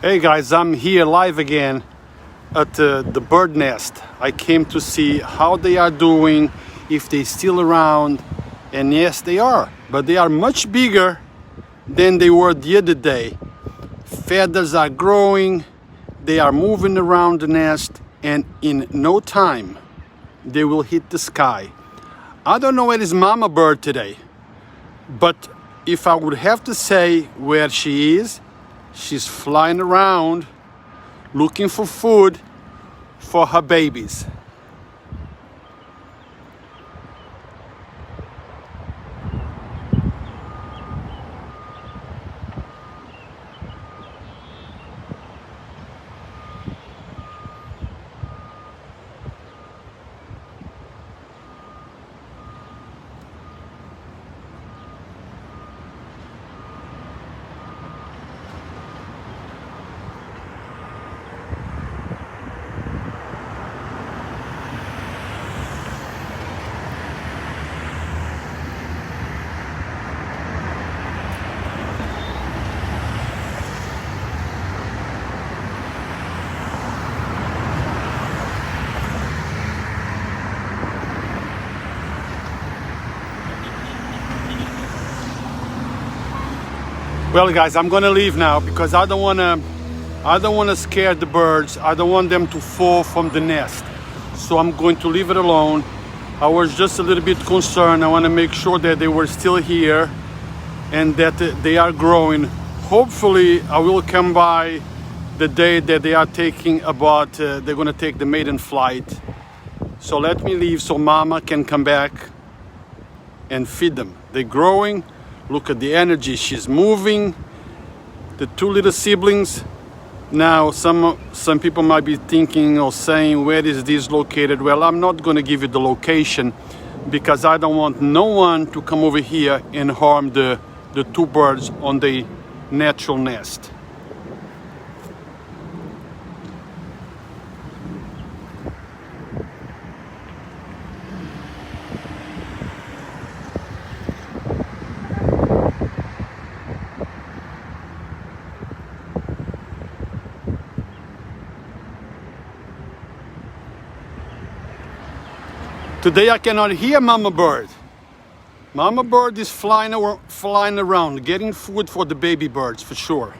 Hey guys, I'm here live again at the bird nest. I came to see how they are doing, if they're still around, and yes they are, but they are much bigger than they were the other day. Feathers are growing, they are moving around the nest, and in no time they will hit the sky. I don't know where is Mama Bird today, but if I would have to say where she is, she's flying around looking for food for her babies. Well guys, I'm gonna leave now because I don't wanna scare the birds. I don't want them to fall from the nest. So I'm going to leave it alone. I was just a little bit concerned. I want to make sure that they were still here and that they are growing. Hopefully I will come by the day that they are taking they're gonna take the maiden flight. So let me leave so Mama can come back and feed them. They're growing. Look at the energy, she's moving. The two little siblings. Now some people might be thinking or saying, where is this located? Well, I'm not going to give you the location because I don't want no one to come over here and harm the two birds on the natural nest. Today I cannot hear Mama Bird. Mama Bird is flying around, getting food for the baby birds for sure.